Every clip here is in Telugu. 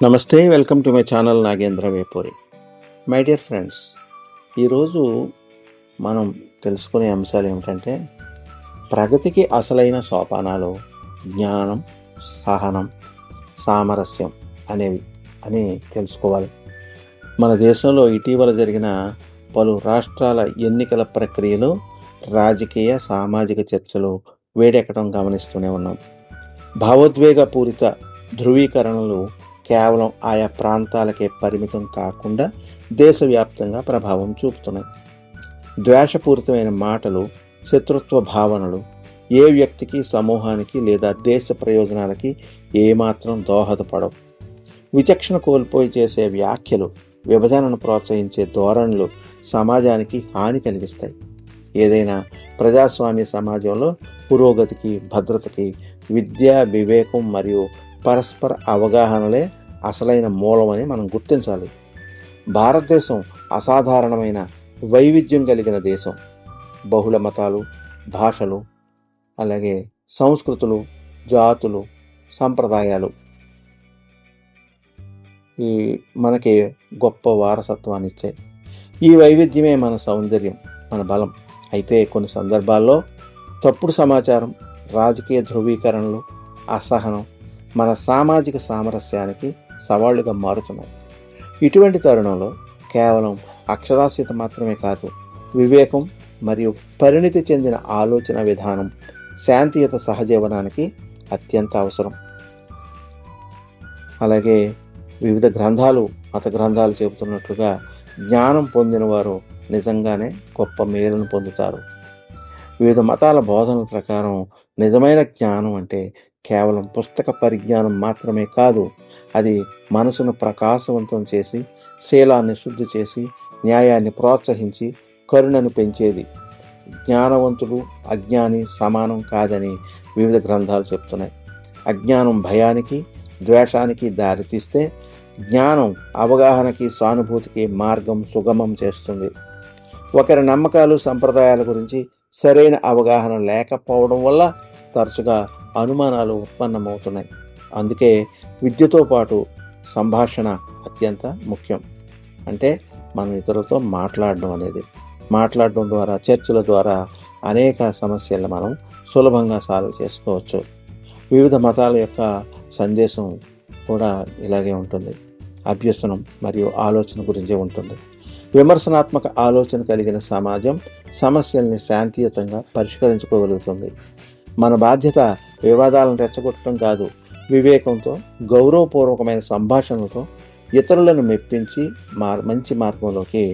నమస్తే, welcome to my channel Nagendra Vepuri. My dear friends, ఈరోజు మనం తెలుసుకునే అంశాలు ఏమిటంటే, ప్రగతికి అసలైన సోపానాలు జ్ఞానం, సహనం, సామరస్యం అని తెలుసుకోవాలి. మన దేశంలో ఇటీవల జరిగిన పలు రాష్ట్రాల ఎన్నికల ప్రక్రియలో రాజకీయ, సామాజిక చర్చలు వేడెక్కడం గమనిస్తూనే ఉన్నాం. భావోద్వేగపూరిత ధృవీకరణలు కేవలం ఆయా ప్రాంతాలకే పరిమితం కాకుండా దేశవ్యాప్తంగా ప్రభావం చూపుతున్నాయి. ద్వేషపూరితమైన మాటలు, శత్రుత్వ భావనలు ఏ వ్యక్తికి, సమూహానికి లేదా దేశ ప్రయోజనాలకి ఏమాత్రం దోహదపడవు. విచక్షణ కోల్పోయి చేసే వ్యాఖ్యలు, విభజనను ప్రోత్సహించే ధోరణులు సమాజానికి హాని కలిగిస్తాయి. ఏదైనా ప్రజాస్వామ్య సమాజంలో పురోగతికి, భద్రతకి విద్య, వివేకం మరియు పరస్పర అవగాహనలే అసలైన మూలమని మనం గుర్తించాలి. భారతదేశం అసాధారణమైన వైవిధ్యం కలిగిన దేశం. బహుళ మతాలు, భాషలు, అలాగే సంస్కృతులు, జాతులు, సంప్రదాయాలు మనకి గొప్ప వారసత్వాన్ని ఇచ్చాయి. ఈ వైవిధ్యమే మన సౌందర్యం, మన బలం. అయితే కొన్ని సందర్భాల్లో తప్పుడు సమాచారం, రాజకీయ ధృవీకరణలు, అసహనం మన సామాజిక సామరస్యానికి సవాళ్లుగా మారుతున్నాయి. ఇటువంటి తరుణంలో కేవలం అక్షరాస్యత మాత్రమే కాదు, వివేకం మరియు పరిణితి చెందిన ఆలోచన విధానం శాంతియుత సహజీవనానికి అత్యంత అవసరం. అలాగే వివిధ మత గ్రంథాలు చెబుతున్నట్లుగా జ్ఞానం పొందిన వారు నిజంగానే గొప్ప మేలును పొందుతారు. వివిధ మతాల బోధనల ప్రకారం నిజమైన జ్ఞానం అంటే కేవలం పుస్తక పరిజ్ఞానం మాత్రమే కాదు, అది మనసును ప్రకాశవంతం చేసి, శీలాన్ని శుద్ధి చేసి, న్యాయాన్ని ప్రోత్సహించి, కరుణను పెంచేది. జ్ఞానవంతుడు, అజ్ఞాని సమానం కాదని వివిధ గ్రంథాలు చెప్తున్నాయి. అజ్ఞానం భయానికి, ద్వేషానికి దారితీస్తే, జ్ఞానం అవగాహనకి, సానుభూతికి మార్గం సుగమం చేస్తుంది. ఒకరి నమ్మకాలు, సంప్రదాయాల గురించి సరైన అవగాహన లేకపోవడం వల్ల తరచుగా అనుమానాలు ఉత్పన్నమవుతున్నాయి. అందుకే విద్యతో పాటు సంభాషణ అత్యంత ముఖ్యం. అంటే మనం ఇతరులతో మాట్లాడడం ద్వారా, చర్చల ద్వారా అనేక సమస్యలను మనం సులభంగా సాల్వ్ చేసుకోవచ్చు. వివిధ మతాల యొక్క సందేశం కూడా ఇలాగే ఉంటుంది. అభ్యసనం మరియు ఆలోచన గురించి ఉంటుంది. విమర్శనాత్మక ఆలోచన కలిగిన సమాజం సమస్యల్ని శాంతియుతంగా పరిష్కరించుకోగలుగుతుంది. మన బాధ్యత వివాదాలను రెచ్చగొట్టడం కాదు, వివేకంతో, గౌరవపూర్వకమైన సంభాషణలతో ఇతరులను మెప్పించి మంచి మార్గంలోకి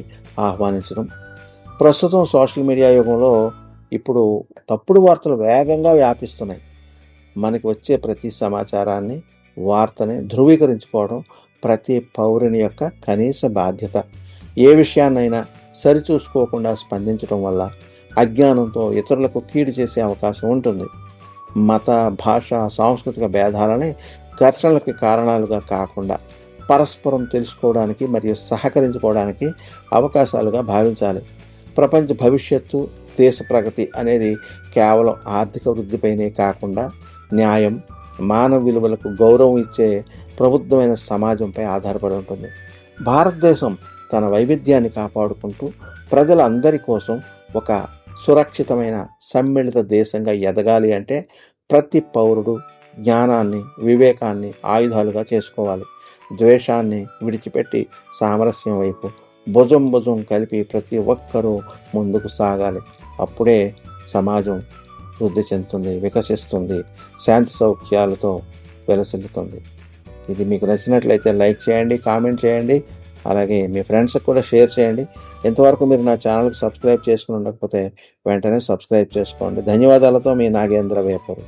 ఆహ్వానించడం. ప్రస్తుతం సోషల్ మీడియా యుగంలో ఇప్పుడు తప్పుడు వార్తలు వేగంగా వ్యాపిస్తున్నాయి. మనకి వచ్చే ప్రతి సమాచారాన్ని, వార్తని ధృవీకరించుకోవడం ప్రతి పౌరుని యొక్క కనీస బాధ్యత. ఏ విషయాన్నైనా సరిచూసుకోకుండా స్పందించడం వల్ల అజ్ఞానంతో ఇతరులకు కీడు చేసే అవకాశం ఉంటుంది. మత, భాష, సాంస్కృతిక భేదాలని ఘర్షణలకు కారణాలుగా కాకుండా పరస్పరం తెలుసుకోవడానికి మరియు సహకరించుకోవడానికి అవకాశాలుగా భావించాలి. ప్రపంచ భవిష్యత్తు, దేశ ప్రగతి అనేది కేవలం ఆర్థిక వృద్ధిపైనే కాకుండా న్యాయం, మానవ విలువలకు గౌరవం ఇచ్చే ప్రబుద్ధమైన సమాజంపై ఆధారపడి ఉంటుంది. భారతదేశం తన వైవిధ్యాన్ని కాపాడుకుంటూ ప్రజలందరి కోసం ఒక సురక్షితమైన సమ్మిళిత దేశంగా ఎదగాలి అంటే ప్రతి పౌరుడు జ్ఞానాన్ని, వివేకాన్ని ఆయుధాలుగా చేసుకోవాలి. ద్వేషాన్ని విడిచిపెట్టి సామరస్యం వైపు భుజం కలిపి ప్రతి ఒక్కరూ ముందుకు సాగాలి. అప్పుడే సమాజం వృద్ధి చెందుతుంది, వికసిస్తుంది, శాంతి సౌఖ్యాలతో వెలసిల్లుతుంది. ఇది మీకు నచ్చినట్లయితే లైక్ చేయండి, కామెంట్ చేయండి, అలాగే మీ ఫ్రెండ్స్కి కూడా షేర్ చేయండి. ఇంతవరకు మీరు నా ఛానల్కి సబ్స్క్రైబ్ చేసుకుని ఉండకపోతే వెంటనే సబ్స్క్రైబ్ చేసుకోండి. ధన్యవాదాలతో మీ నాగేంద్ర వేపూరి.